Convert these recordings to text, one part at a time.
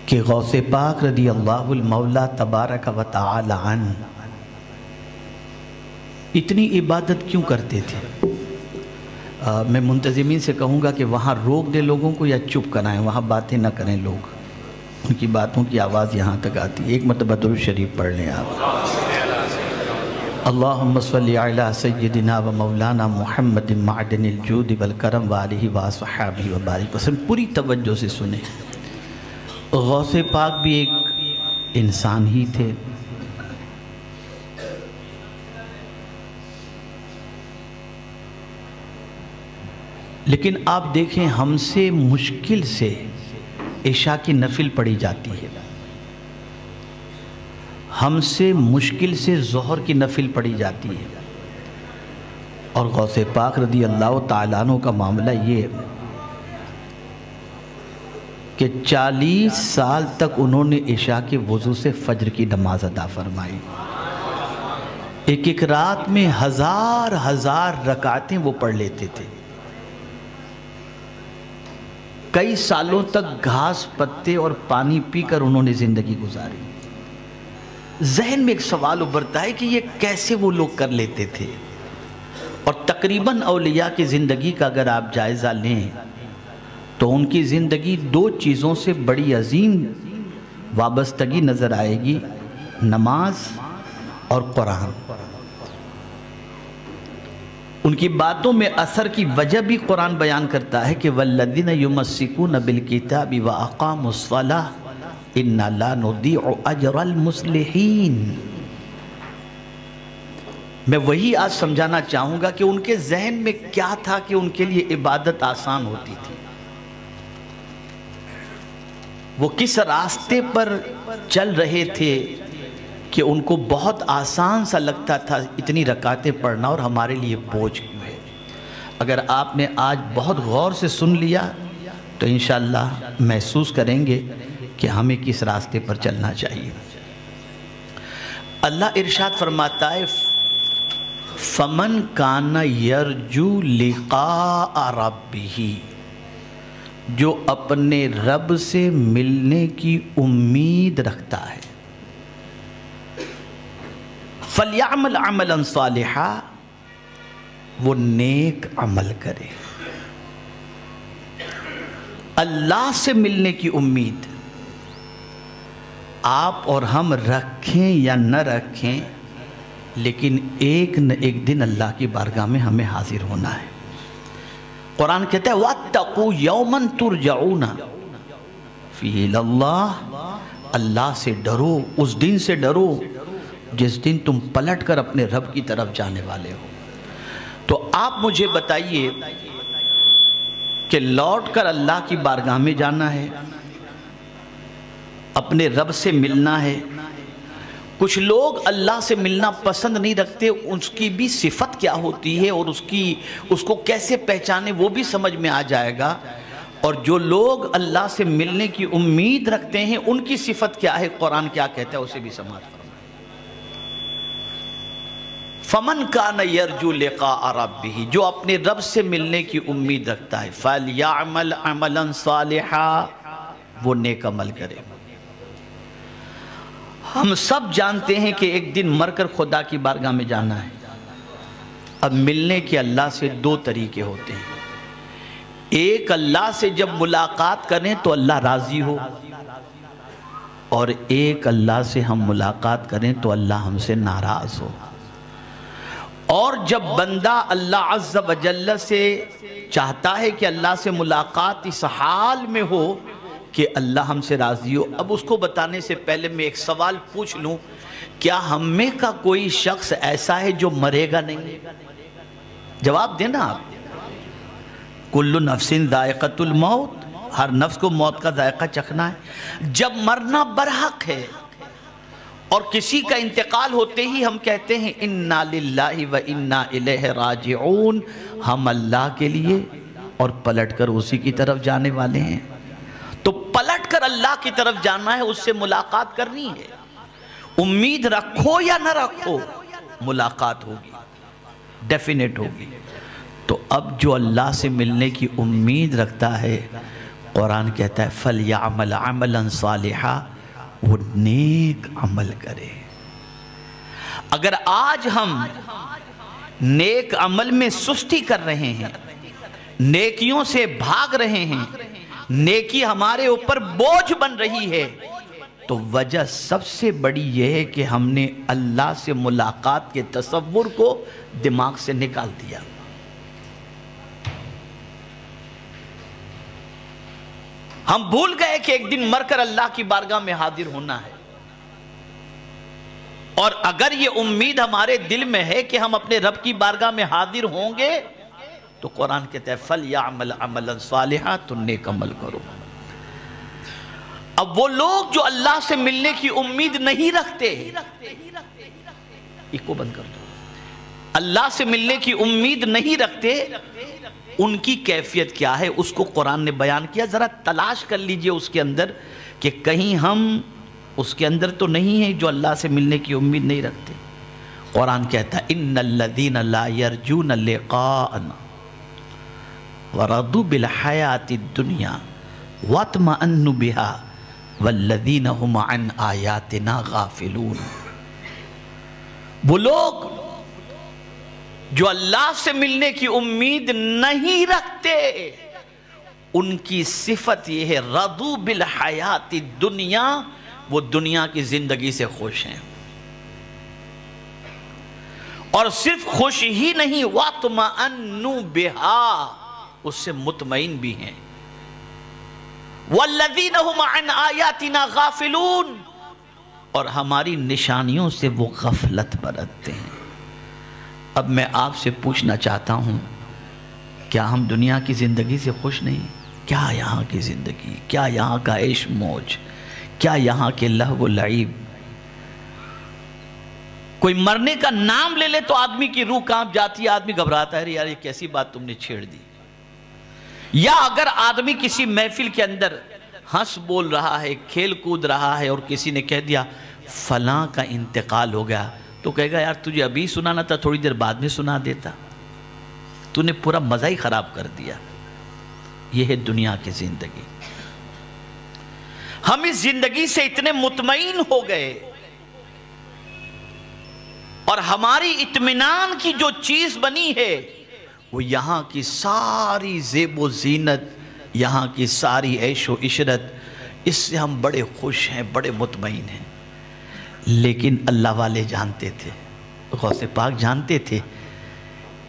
کہ غوث پاک رضی اللہ المولا تبارک و تعالی عنہ اتنی عبادت کیوں کرتے تھے؟ میں منتظمین سے کہوں گا کہ وہاں روک دیں لوگوں کو یا چپ کرائیں، وہاں باتیں نہ کریں لوگ، ان کی باتوں کی آواز یہاں تک آتی ہے۔ ایک مرتبہ درود شریف پڑھ لیں آپ۔ اللہم صلی علی سیدنا و مولانا محمد معدن الجود والکرم وآلہ وصحبہ وبارک وسلم۔ پوری توجہ سے سنیں۔ غوث پاک بھی ایک انسان ہی تھے، لیکن آپ دیکھیں ہم سے مشکل سے عشاء کی نفل پڑھی جاتی ہے، ہم سے مشکل سے ظہر کی نفل پڑھی جاتی ہے، اور غوث پاک رضی اللہ تعالیٰ عنہ کا معاملہ یہ ہے کہ 40 سال تک انہوں نے عشاء کے وضو سے فجر کی نماز ادا فرمائی۔ ایک ایک رات میں ہزار رکعتیں وہ پڑھ لیتے تھے۔ کئی سالوں تک گھاس پتے اور پانی پی کر انہوں نے زندگی گزاری۔ ذہن میں ایک سوال ابھرتا ہے کہ یہ کیسے وہ لوگ کر لیتے تھے؟ اور تقریباً اولیاء کی زندگی کا اگر آپ جائزہ لیں تو ان کی زندگی 2 چیزوں سے بڑی عظیم وابستگی نظر آئے گی، نماز اور قرآن۔ ان کی باتوں میں اثر کی وجہ بھی قرآن بیان کرتا ہے کہ وَالَّذِينَ يُمَسِّكُونَ بِالْكِتَابِ وَأَقَامُوا الصَّلَاةَ إِنَّا لَا نُضِيعُ أَجْرَ الْمُصْلِحِينَ۔ میں وہی آج سمجھانا چاہوں گا کہ ان کے ذہن میں کیا تھا کہ ان کے لیے عبادت آسان ہوتی تھی، وہ کس راستے پر چل رہے تھے کہ ان کو بہت آسان سا لگتا تھا اتنی رکعتیں پڑھنا، اور ہمارے لیے بوجھ کیوں ہے؟ اگر آپ نے آج بہت غور سے سن لیا تو انشاءاللہ محسوس کریں گے کہ ہمیں کس راستے پر چلنا چاہیے۔ اللہ ارشاد فرماتا ہے فَمَنْ كَانَ يَرْجُو لِقَاءَ رَبِّهِ، جو اپنے رب سے ملنے کی امید رکھتا ہے، فَلْيَعْمَلْ عَمَلًا صَالِحًا، وہ نیک عمل کرے۔ اللہ سے ملنے کی امید آپ اور ہم رکھیں یا نہ رکھیں، لیکن ایک نہ ایک دن اللہ کی بارگاہ میں ہمیں حاضر ہونا ہے۔ قرآن کہتا ہے وَاتَّقُوا يَوْمًا تُرْجَعُونَ فِيهِ إِلَى اللَّهِ، اللہ سے ڈرو، اس دن سے ڈرو جس دن تم پلٹ کر اپنے رب کی طرف جانے والے ہو۔ تو آپ مجھے بتائیے کہ لوٹ کر اللہ کی بارگاہ میں جانا ہے، اپنے رب سے ملنا ہے۔ کچھ لوگ اللہ سے ملنا پسند نہیں رکھتے، اس کی بھی صفت کیا ہوتی ہے اور اس کو کیسے پہچانے وہ بھی سمجھ میں آ جائے گا۔ اور جو لوگ اللہ سے ملنے کی امید رکھتے ہیں ان کی صفت کیا ہے، قرآن کیا کہتا ہے، اسے بھی سماعت فرمائیں۔ فَمَنْ كَانَ يَرْجُو لِقَاءَ رَبِّهِ، جو اپنے رب سے ملنے کی امید رکھتا ہے، فَلْيَعْمَلْ عَمَلًا صَالِحًا، وہ نیک عمل کرے۔ ہم سب جانتے ہیں کہ ایک دن مر کر خدا کی بارگاہ میں جانا ہے۔ اب ملنے کے اللہ سے 2 طریقے ہوتے ہیں۔ ایک، اللہ سے جب ملاقات کریں تو اللہ راضی ہو، اور ایک، اللہ سے ہم ملاقات کریں تو اللہ ہم سے ناراض ہو۔ اور جب بندہ اللہ عز و جل سے چاہتا ہے کہ اللہ سے ملاقات اس حال میں ہو کہ اللہ ہم سے راضی ہو۔ اب اس کو بتانے سے پہلے میں ایک سوال پوچھ لوں، کیا ہم میں کا کوئی شخص ایسا ہے جو مرے گا نہیں؟ جواب دینا آپ۔ کل نفس ذائقۃ الموت، ہر نفس کو موت کا ذائقہ چکھنا ہے۔ جب مرنا برحق ہے اور کسی کا انتقال ہوتے ہی ہم کہتے ہیں انا للہ و انا الیہ راجعون، ہم اللہ کے لیے اور پلٹ کر اسی کی طرف جانے والے ہیں۔ تو پلٹ کر اللہ کی طرف جانا ہے، اس سے ملاقات کرنی ہے۔ امید رکھو یا نہ رکھو، ملاقات ہوگی، ڈیفینیٹ ہوگی۔ تو اب جو اللہ سے ملنے کی امید رکھتا ہے قرآن کہتا ہے فَلْيَعْمَلْ عَمَلًا صَالِحًا، وہ نیک عمل کرے۔ اگر آج ہم نیک عمل میں سستی کر رہے ہیں، نیکیوں سے بھاگ رہے ہیں، نیکی ہمارے اوپر بوجھ بن رہی ہے، تو وجہ سب سے بڑی یہ ہے کہ ہم نے اللہ سے ملاقات کے تصور کو دماغ سے نکال دیا۔ ہم بھول گئے کہ ایک دن مر کر اللہ کی بارگاہ میں حاضر ہونا ہے، اور اگر یہ امید ہمارے دل میں ہے کہ ہم اپنے رب کی بارگاہ میں حاضر ہوں گے تو قرآن کہتا ہے فَلْيَعْمَلْ عَمَلًا صَالِحًا، تو نیک عمل کرو۔ اب وہ لوگ جو اللہ سے ملنے کی امید نہیں رکھتے، ایک کو بند کر دو، اللہ سے ملنے کی امید نہیں رکھتے، ان کی کیفیت کیا ہے اس کو قرآن نے بیان کیا۔ ذرا تلاش کر لیجئے اس کے اندر کہ کہیں ہم اس کے اندر تو نہیں ہیں جو اللہ سے ملنے کی امید نہیں رکھتے۔ قرآن کہتا ہے ان الذین لا یرجون لقاءنا ورضوا بالحیاۃ الدنیا واطمأنوا بها والذین هم عن آیاتنا غافلون۔ وہ لوگ جو اللہ سے ملنے کی امید نہیں رکھتے، ان کی صفت یہ ہے رضوا بالحیاۃ الدنیا، وہ دنیا کی زندگی سے خوش ہیں، اور صرف خوش ہی نہیں واطمأنوا بها، اس سے مطمئن بھی ہیں، والذین هم عن آیاتنا غافلون، اور ہماری نشانیوں سے وہ غفلت برتتے ہیں۔ اب میں آپ سے پوچھنا چاہتا ہوں، کیا ہم دنیا کی زندگی سے خوش نہیں؟ کیا یہاں کی زندگی، کیا یہاں کا عیش موج، کیا یہاں کے لہو و لعب؟ کوئی مرنے کا نام لے لے تو آدمی کی روح کانپ جاتی ہے، آدمی گھبراتا ہے، یار یہ کیسی بات تم نے چھیڑ دی۔ یا اگر آدمی کسی محفل کے اندر ہنس بول رہا ہے، کھیل کود رہا ہے، اور کسی نے کہہ دیا فلاں کا انتقال ہو گیا، تو کہے گا یار تجھے ابھی سنانا تھا، تھوڑی دیر بعد میں سنا دیتا، تو نے پورا مزہ ہی خراب کر دیا۔ یہ ہے دنیا کی زندگی۔ ہم اس زندگی سے اتنے مطمئن ہو گئے، اور ہماری اطمینان کی جو چیز بنی ہے وہ یہاں کی ساری زیب و زینت، یہاں کی ساری عیش و عشرت، اس سے ہم بڑے خوش ہیں، بڑے مطمئن ہیں۔ لیکن اللہ والے جانتے تھے، غوث پاک جانتے تھے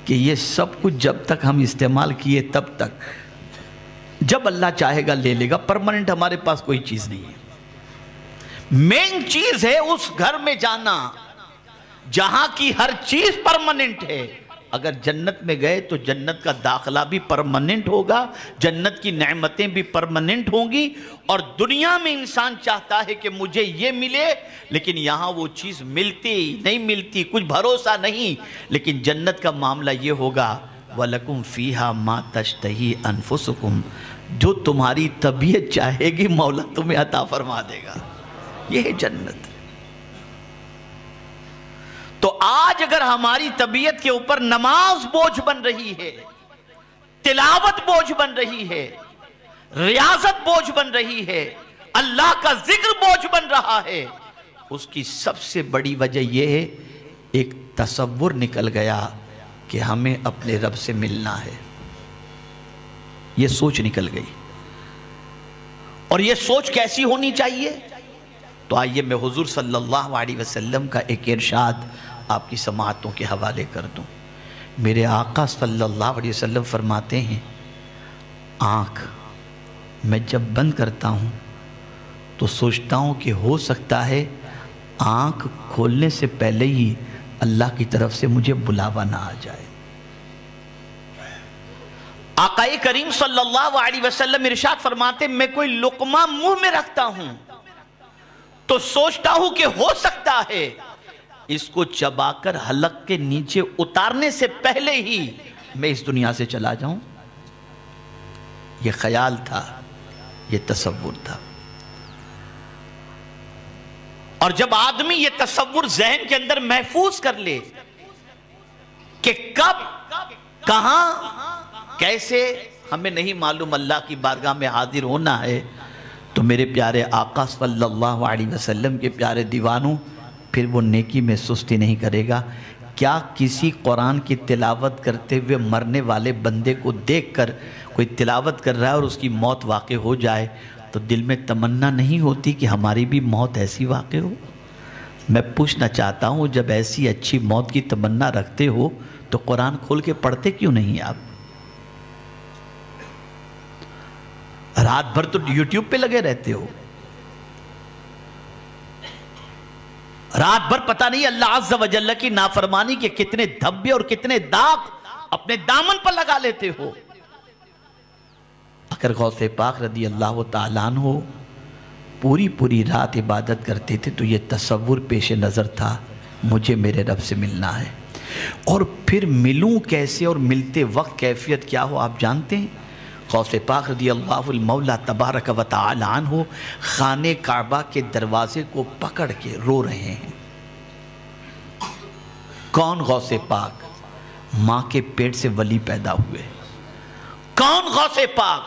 کہ یہ سب کچھ جب تک ہم استعمال کیے تب تک، جب اللہ چاہے گا لے لے گا، پرماننٹ ہمارے پاس کوئی چیز نہیں ہے۔ مین چیز ہے اس گھر میں جانا جہاں کی ہر چیز پرماننٹ ہے۔ اگر جنت میں گئے تو جنت کا داخلہ بھی پرماننٹ ہوگا، جنت کی نعمتیں بھی پرماننٹ ہوں گی، اور دنیا میں انسان چاہتا ہے کہ مجھے یہ ملے، لیکن یہاں وہ چیز ملتی نہیں ملتی، کچھ بھروسہ نہیں۔ لیکن جنت کا معاملہ یہ ہوگا وَلَكُمْ فِيهَا مَا تَشْتَهِي أَنفُسُكُمْ، جو تمہاری طبیعت چاہے گی مولا تمہیں عطا فرما دے گا۔ یہ ہے جنت۔ تو آج اگر ہماری طبیعت کے اوپر نماز بوجھ بن رہی ہے، تلاوت بوجھ بن رہی ہے، ریاضت بوجھ بن رہی ہے، اللہ کا ذکر بوجھ بن رہا ہے، اس کی سب سے بڑی وجہ یہ ہے ایک تصور نکل گیا کہ ہمیں اپنے رب سے ملنا ہے۔ یہ سوچ نکل گئی، اور یہ سوچ کیسی ہونی چاہیے؟ تو آئیے میں حضور صلی اللہ علیہ وسلم کا ایک ارشاد آپ کی سماعتوں کے حوالے کر دوں۔ میرے آقا صلی اللہ علیہ وسلم فرماتے ہیں، آنکھ میں جب بند کرتا ہوں تو سوچتا ہوں کہ ہو سکتا ہے آنکھ کھولنے سے پہلے ہی اللہ کی طرف سے مجھے بلاوا نہ آ جائے۔ آقا کریم صلی اللہ علیہ وسلم ارشاد فرماتے ہیں، میں کوئی لقمہ منہ میں رکھتا ہوں تو سوچتا ہوں کہ ہو سکتا ہے اس کو چبا کر حلق کے نیچے اتارنے سے پہلے ہی میں اس دنیا سے چلا جاؤں۔ یہ خیال تھا، یہ تصور تھا، اور جب آدمی یہ تصور ذہن کے اندر محفوظ کر لے کہ کب، کہاں، کیسے ہمیں نہیں معلوم اللہ کی بارگاہ میں حاضر ہونا ہے، تو میرے پیارے آقا صلی اللہ علیہ وسلم کے پیارے دیوانوں، پھر وہ نیکی میں سستی نہیں کرے گا۔ کیا کسی قرآن کی تلاوت کرتے ہوئے مرنے والے بندے کو دیکھ کر کوئی تلاوت کر رہا ہے اور اس کی موت واقع ہو جائے تو دل میں تمنا نہیں ہوتی کہ ہماری بھی موت ایسی واقع ہو؟ میں پوچھنا چاہتا ہوں، جب ایسی اچھی موت کی تمنا رکھتے ہو تو قرآن کھول کے پڑھتے کیوں نہیں آپ؟ رات بھر تو یوٹیوب پہ لگے رہتے ہو، رات بھر پتہ نہیں اللہ عز و جل کی نافرمانی کے کتنے دھبے اور کتنے داغ اپنے دامن پر لگا لیتے ہو۔ اگر غوث پاک رضی اللہ تعالیٰ عنہ پوری رات عبادت کرتے تھے تو یہ تصور پیش نظر تھا، مجھے میرے رب سے ملنا ہے، اور پھر ملوں کیسے اور ملتے وقت کیفیت کیا ہو آپ جانتے ہیں؟ غوث پاک رضی اللہ المولا تبارک و تعالی عنہ خانہ کعبہ کے دروازے کو پکڑ کے رو رہے ہیں۔ کون غوث پاک؟ ماں کے پیٹ سے ولی پیدا ہوئے۔ کون غوث پاک؟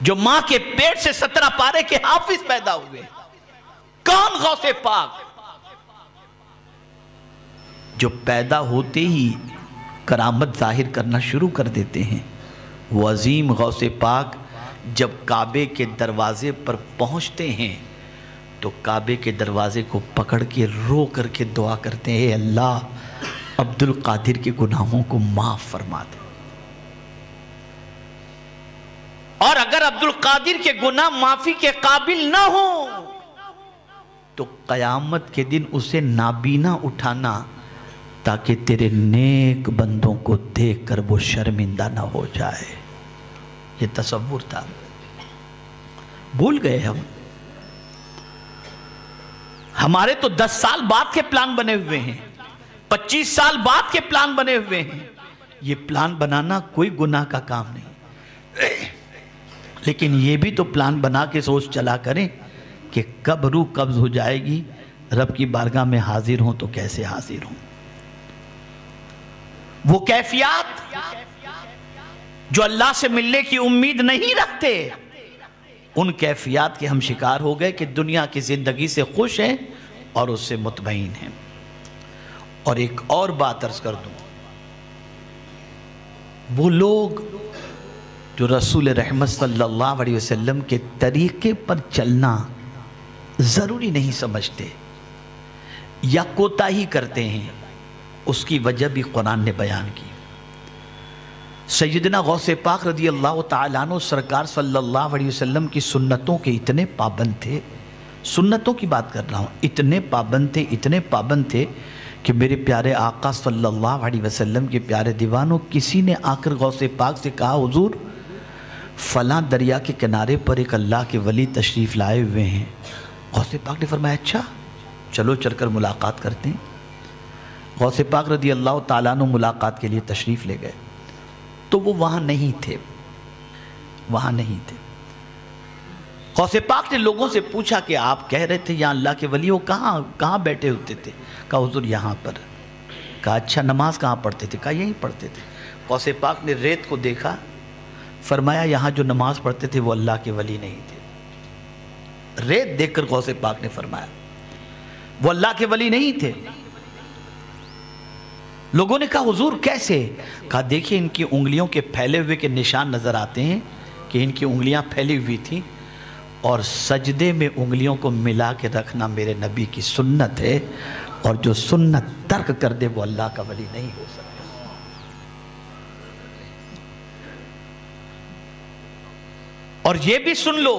جو ماں کے پیٹ سے 17 پارے کے حافظ پیدا ہوئے۔ کون غوث پاک؟ جو پیدا ہوتے ہی کرامت ظاہر کرنا شروع کر دیتے ہیں۔ وہ عظیم غوث پاک جب کعبے کے دروازے پر پہنچتے ہیں تو کعبے کے دروازے کو پکڑ کے رو کر کے دعا کرتے ہیں، اے اللہ عبد القادر کے گناہوں کو معاف فرما دے۔ اور اگر عبد القادر کے گناہ معافی کے قابل نہ ہوں تو قیامت کے دن اسے نابینا اٹھانا تاکہ تیرے نیک بندوں کو دیکھ کر وہ شرمندہ نہ ہو جائے۔ یہ تصور تھا، بھول گئے ہم۔ ہمارے تو 10 سال بعد کے پلان بنے ہوئے ہیں، 25 سال بعد کے پلان بنے ہوئے ہیں۔ یہ پلان بنانا کوئی گناہ کا کام نہیں، لیکن یہ بھی تو پلان بنا کے سوچ چلا کریں کہ کب روح قبض ہو جائے گی، رب کی بارگاہ میں حاضر ہوں تو کیسے حاضر ہوں۔ وہ کیفیات جو اللہ سے ملنے کی امید نہیں رکھتے، ان کیفیات کے ہم شکار ہو گئے کہ دنیا کی زندگی سے خوش ہیں اور اس سے مطمئن ہیں۔ اور ایک اور بات عرض کر دوں، وہ لوگ جو رسول رحمت صلی اللہ علیہ وسلم کے طریقے پر چلنا ضروری نہیں سمجھتے یا کوتاہی کرتے ہیں، اس کی وجہ بھی قرآن نے بیان کی۔ سیدنا غوث پاک رضی اللہ تعالیٰ عنہ سرکار صلی اللہ علیہ وسلم کی سنتوں کے اتنے پابند تھے، سنتوں کی بات کر رہا ہوں، اتنے پابند تھے کہ میرے پیارے آقا صلی اللہ علیہ وسلم کے پیارے دیوانوں، کسی نے آ کر غوث پاک سے کہا، حضور فلاں دریا کے کنارے پر ایک اللہ کے ولی تشریف لائے ہوئے ہیں۔ غوث پاک نے فرمایا، اچھا چلو چل کر ملاقات کرتے ہیں۔ غوث پاک رضی اللہ تعالیٰ عنہ ملاقات کے لیے تشریف لے گئے تو وہ وہاں نہیں تھے۔ غوث پاک نے لوگوں سے پوچھا کہ آپ کہہ رہے تھے یہاں اللہ کے ولی ہو، کہاں بیٹھے ہوتے تھے؟ کہا حضور یہاں پر۔ کہا اچھا نماز کہاں پڑھتے تھے؟ کہا یہیں پڑھتے تھے۔ غوث پاک نے ریت کو دیکھا، فرمایا یہاں جو نماز پڑھتے تھے وہ اللہ کے ولی نہیں تھے۔ ریت دیکھ کر غوث پاک نے فرمایا وہ اللہ کے ولی نہیں تھے۔ لوگوں نے کہا حضور کیسے؟ کہا دیکھیں ان کی انگلیوں کے پھیلے ہوئے کے نشان نظر آتے ہیں کہ ان کی انگلیاں پھیلی ہوئی تھیں، اور سجدے میں انگلیوں کو ملا کے رکھنا میرے نبی کی سنت ہے، اور جو سنت ترک کر دے وہ اللہ کا ولی نہیں ہو سکتا۔ اور یہ بھی سن لو،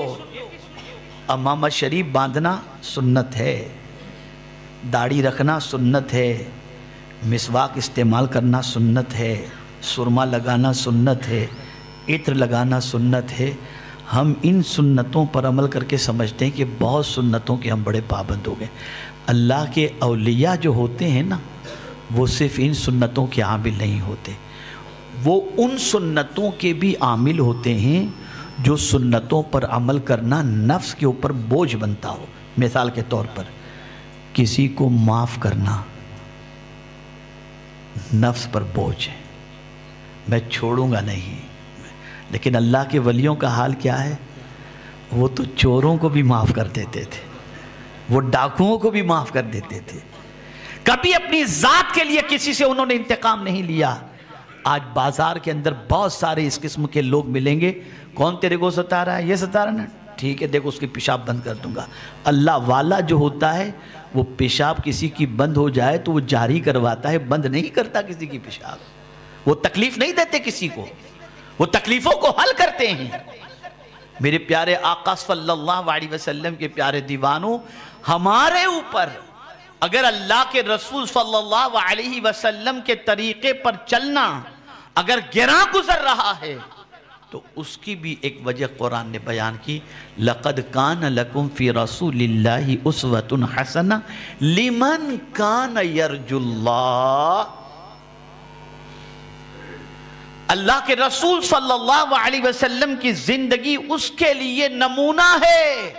امامہ شریف باندھنا سنت ہے، داڑھی رکھنا سنت ہے، مسواک استعمال کرنا سنت ہے، سرما لگانا سنت ہے، عطر لگانا سنت ہے۔ ہم ان سنتوں پر عمل کر کے سمجھتے ہیں کہ بہت سنتوں کے ہم بڑے پابند ہو گئے۔ اللہ کے اولیاء جو ہوتے ہیں نا، وہ صرف ان سنتوں کے عامل نہیں ہوتے، وہ ان سنتوں کے بھی عامل ہوتے ہیں جو سنتوں پر عمل کرنا نفس کے اوپر بوجھ بنتا ہو۔ مثال کے طور پر کسی کو معاف کرنا نفس پر بوجھ ہے، میں چھوڑوں گا نہیں۔ لیکن اللہ کے ولیوں کا حال کیا ہے؟ وہ تو چوروں کو بھی معاف کر دیتے تھے، وہ ڈاکوؤں کو بھی معاف کر دیتے تھے، کبھی اپنی ذات کے لیے کسی سے انہوں نے انتقام نہیں لیا۔ آج بازار کے اندر بہت سارے اس قسم کے لوگ ملیں گے، کون تیرے کو ستا رہا ہے؟ یہ ستا رہا ہے نا، ٹھیک ہے دیکھو اس کی پیشاب بند کر دوں گا۔ اللہ والا جو ہوتا ہے وہ پیشاب کسی کی بند ہو جائے تو وہ جاری کرواتا ہے، بند نہیں کرتا کسی کی پیشاب۔ وہ تکلیف نہیں دیتے کسی کو، وہ تکلیفوں کو حل کرتے ہیں۔ میرے پیارے آقا صلی اللہ علیہ وسلم کے پیارے دیوانوں، ہمارے اوپر اگر اللہ کے رسول صلی اللہ علیہ وسلم کے طریقے پر چلنا اگر گراں گزر رہا ہے تو اس کی بھی ایک وجہ قرآن نے بیان کی، لَقَدْ كَانَ لَكُمْ فِي رَسُولِ اللَّهِ أُسْوَةٌ حَسَنَةٌ لِمَنْ كَانَ يَرْجُو اللَّهَ۔ اللہ کے رسول صلی اللہ علیہ وسلم کی زندگی اس کے لیے نمونہ ہے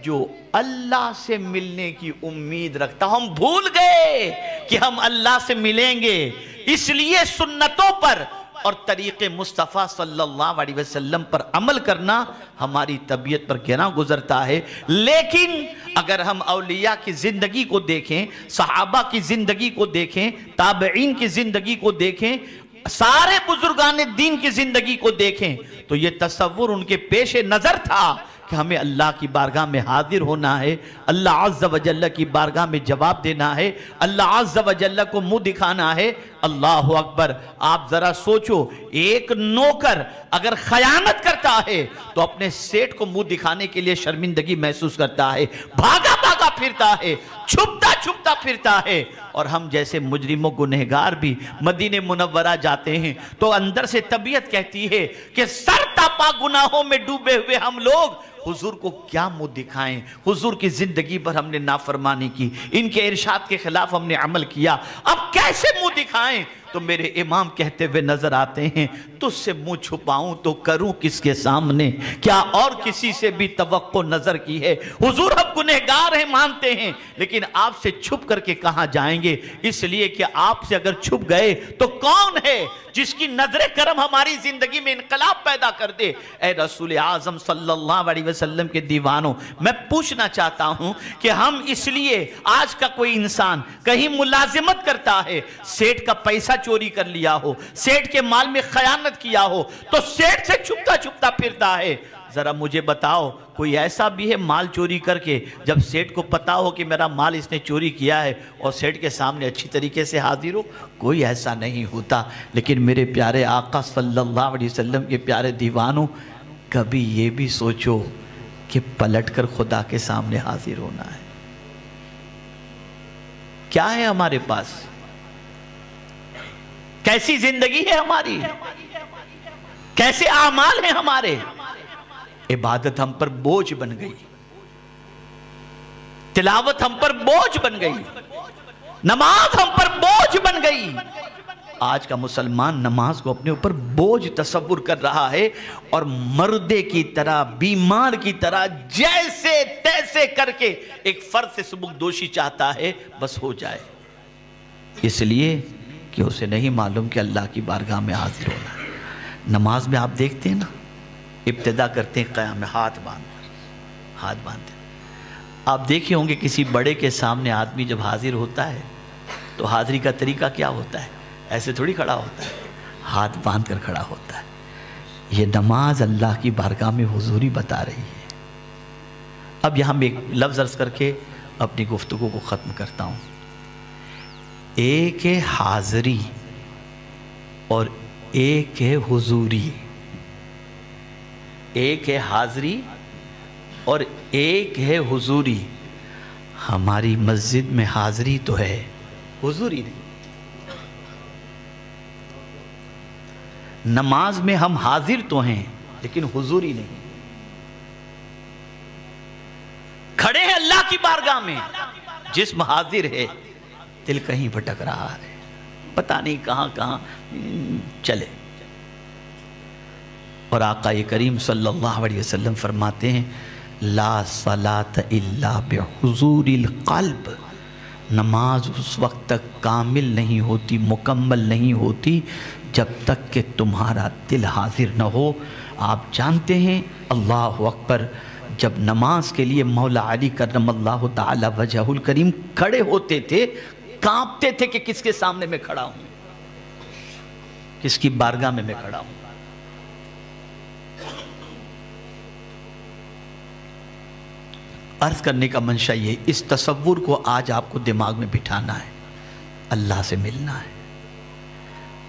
جو اللہ سے ملنے کی امید رکھتا۔ ہم بھول گئے کہ ہم اللہ سے ملیں گے، اس لیے سنتوں پر اور طریق مصطفیٰ صلی اللہ علیہ وسلم پر عمل کرنا ہماری طبیعت پر گراں گزرتا ہے۔ لیکن اگر ہم اولیاء کی زندگی کو دیکھیں، صحابہ کی زندگی کو دیکھیں، تابعین کی زندگی کو دیکھیں، سارے بزرگان دین کی زندگی کو دیکھیں تو یہ تصور ان کے پیش نظر تھا کہ ہمیں اللہ کی بارگاہ میں حاضر ہونا ہے، اللہ عز و جل کی بارگاہ میں جواب دینا ہے، اللہ عز و جل کو منہ دکھانا ہے۔ اللہ اکبر! آپ ذرا سوچو، ایک نوکر اگر خیانت کرتا ہے تو اپنے سیٹ کو منہ دکھانے کے لیے شرمندگی محسوس کرتا ہے، بھاگا بھاگا پھرتا ہے، چھپتا چھپتا پھرتا ہے۔ اور ہم جیسے مجرم و گنہگار بھی مدینہ منورہ جاتے ہیں تو اندر سے طبیعت کہتی ہے کہ سر تاپا گناہوں میں ڈوبے ہوئے ہم لوگ حضور کو کیا منہ دکھائیں۔ حضور کی زندگی پر ہم نے نافرمانی کی، ان کے ارشاد کے خلاف ہم نے عمل کیا، اب کیسے منہ دکھائیں؟ تو میرے امام کہتے ہوئے نظر آتے ہیں، تجھ سے منہ چھپاؤں تو کروں کس کے سامنے؟ کیا اور کسی سے بھی توقع نظر کی ہے؟ حضور ہم گنہگار ہیں مانتے ہیں، لیکن آپ سے چھپ کر کے کہاں جائیں گے؟ اس لیے کہ آپ سے اگر چھپ گئے تو کون ہے جس کی نظر کرم ہماری زندگی میں انقلاب پیدا کر دے؟ اے رسول اعظم صلی اللہ علیہ وسلم کے دیوانوں، میں پوچھنا چاہتا ہوں کہ ہم اس لیے آج کا کوئی انسان کہیں ملازمت کرتا ہے، سیٹ کا پیسہ چوری کر لیا ہو، سیٹ کے مال میں خیانت کیا ہو تو سیٹ سے چھپتا چھپتا پھرتا ہے۔ ذرا مجھے بتاؤ، کوئی ایسا بھی ہے مال چوری کر کے جب سیٹ کو پتا ہو کہ میرا مال اس نے چوری کیا ہے اور سیٹ کے سامنے اچھی طریقے سے حاضر ہو؟ کوئی ایسا نہیں ہوتا۔ لیکن میرے پیارے آقا صلی اللہ علیہ وسلم کے پیارے دیوانوں، کبھی یہ بھی سوچو کہ پلٹ کر خدا کے سامنے حاضر ہونا ہے۔ کیا ہے ہمارے پاس؟ کیسی زندگی ہے ہماری؟ کیسے اعمال ہیں ہمارے؟ عبادت ہم پر بوجھ بن گئی، تلاوت ہم پر بوجھ بن گئی، نماز ہم پر بوجھ بن گئی۔ آج کا مسلمان نماز کو اپنے اوپر بوجھ تصور کر رہا ہے اور مردے کی طرح، بیمار کی طرح جیسے تیسے کر کے ایک فرد سے سبکدوشی چاہتا ہے بس ہو جائے، اس لیے کہ اسے نہیں معلوم کہ اللہ کی بارگاہ میں حاضر ہونا ہے۔ نماز میں آپ دیکھتے ہیں نا، ابتدا کرتے ہیں قیام میں ہاتھ باندھ۔ آپ دیکھے ہوں گے کسی بڑے کے سامنے آدمی جب حاضر ہوتا ہے تو حاضری کا طریقہ کیا ہوتا ہے؟ ایسے تھوڑی کھڑا ہوتا ہے، ہاتھ باندھ کر کھڑا ہوتا ہے۔ یہ نماز اللہ کی بارگاہ میں حضوری بتا رہی ہے۔ اب یہاں میں ایک لفظ عرض کر کے اپنی گفتگو کو ختم کرتا ہوں۔ ایک ہے حاضری اور ایک ہے حضوری، ایک ہے حاضری اور ایک ہے حضوری۔ ہماری مسجد میں حاضری تو ہے، حضوری نہیں۔ نماز میں ہم حاضر تو ہیں لیکن حضوری نہیں۔ کھڑے ہیں اللہ کی بارگاہ میں، جسم حاضر ہے، دل کہیں بھٹک رہا ہے، پتہ نہیں کہاں کہاں چلے۔ اور آقا کریم صلی اللہ علیہ وسلم فرماتے ہیں لا صلاة الا بحضور القلب، نماز اس وقت تک کامل نہیں ہوتی، مکمل نہیں ہوتی جب تک کہ تمہارا دل حاضر نہ ہو. آپ جانتے ہیں اللہ اکبر، جب نماز کے لیے مولا علی کرم اللہ تعالی وجہہ الکریم کھڑے ہوتے تھے کانپتے تھے کہ کس کے سامنے میں کھڑا ہوں، کس کی بارگاہ میں کھڑا ہوں. عرض کرنے کا منشا یہ، اس تصور کو آج آپ کو دماغ میں بٹھانا ہے. اللہ سے ملنا ہے.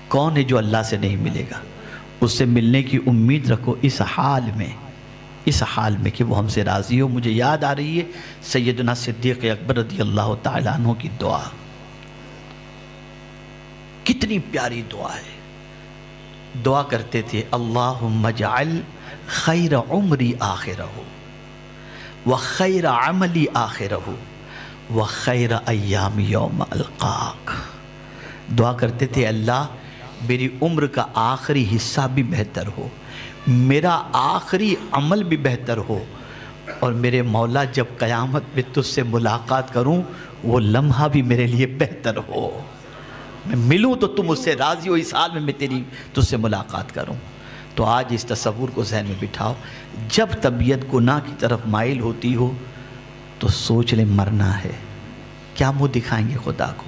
کون ہے جو اللہ سے نہیں ملے گا؟ اس سے ملنے کی امید رکھو اس حال میں کہ وہ ہم سے راضی ہو. مجھے یاد آ رہی ہے سیدنا صدیق اکبر رضی اللہ تعالیٰ عنہ کی دعا. کتنی پیاری دعا ہے. دعا کرتے تھے اللہم اجعل خیر عمری آخرہ وخیر عملی آخرہ وخیر ایام یوم القاک. دعا کرتے تھے اللہ میری عمر کا آخری حصہ بھی بہتر ہو، میرا آخری عمل بھی بہتر ہو، اور میرے مولا جب قیامت میں تجھ سے ملاقات کروں وہ لمحہ بھی میرے لیے بہتر ہو. میں ملوں تو تم اس سے راضی ہو، اس حال میں تجھ سے ملاقات کروں. تو آج اس تصور کو ذہن میں بٹھاؤ، جب طبیعت گناہ کی طرف مائل ہوتی ہو تو سوچ لیں مرنا ہے. کیا منہ دکھائیں گے خدا کو؟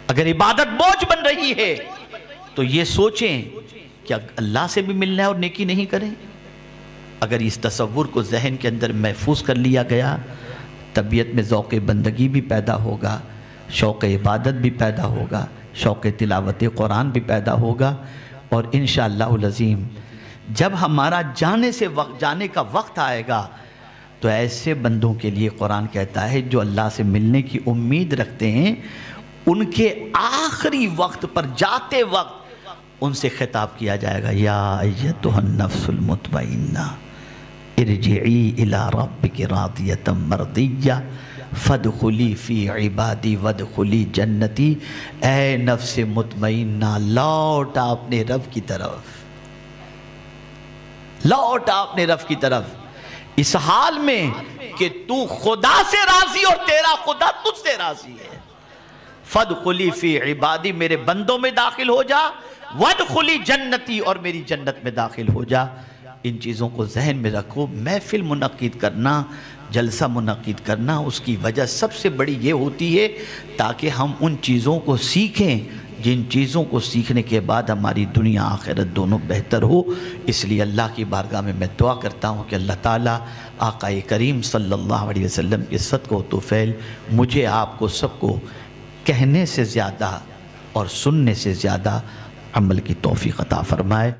اگر عبادت بوجھ بن رہی ہے تو یہ سوچیں کہ اللہ سے بھی ملنا ہے اور نیکی نہیں کریں. اگر اس تصور کو ذہن کے اندر محفوظ کر لیا گیا، طبیعت میں ذوق بندگی بھی پیدا ہوگا، شوق عبادت بھی پیدا ہوگا، شوق تلاوت قرآن بھی پیدا ہوگا. اور انشاءاللہ العظیم جب ہمارا جانے کا وقت آئے گا تو ایسے بندوں کے لیے قرآن کہتا ہے جو اللہ سے ملنے کی امید رکھتے ہیں، ان کے آخری وقت پر جاتے وقت ان سے خطاب کیا جائے گا یا ایتھا النفس المطمئنہ ارجعی الی ربک راضیۃ مرضیہ فادخلی فی عبادی وادخلی جنتی. اے نفس مطمئنہ لوٹا اپنے رب کی طرف، لوٹا اپنے رب کی طرف اس حال میں کہ تو خدا سے راضی اور تیرا خدا تجھ سے راضی ہے. فادخلی فی عبادی، میرے بندوں میں داخل ہو جا، وادخلی جنتی، اور میری جنت میں داخل ہو جا. ان چیزوں کو ذہن میں رکھو. محفل منعقد کرنا، جلسہ منعقد کرنا، اس کی وجہ سب سے بڑی یہ ہوتی ہے تاکہ ہم ان چیزوں کو سیکھیں جن چیزوں کو سیکھنے کے بعد ہماری دنیا آخرت دونوں بہتر ہو. اس لیے اللہ کی بارگاہ میں دعا کرتا ہوں کہ اللہ تعالیٰ آقا کریم صلی اللہ علیہ وسلم کے صدقہ و طفیل مجھے آپ کو سب کو کہنے سے زیادہ اور سننے سے زیادہ عمل کی توفیق عطا فرمائے.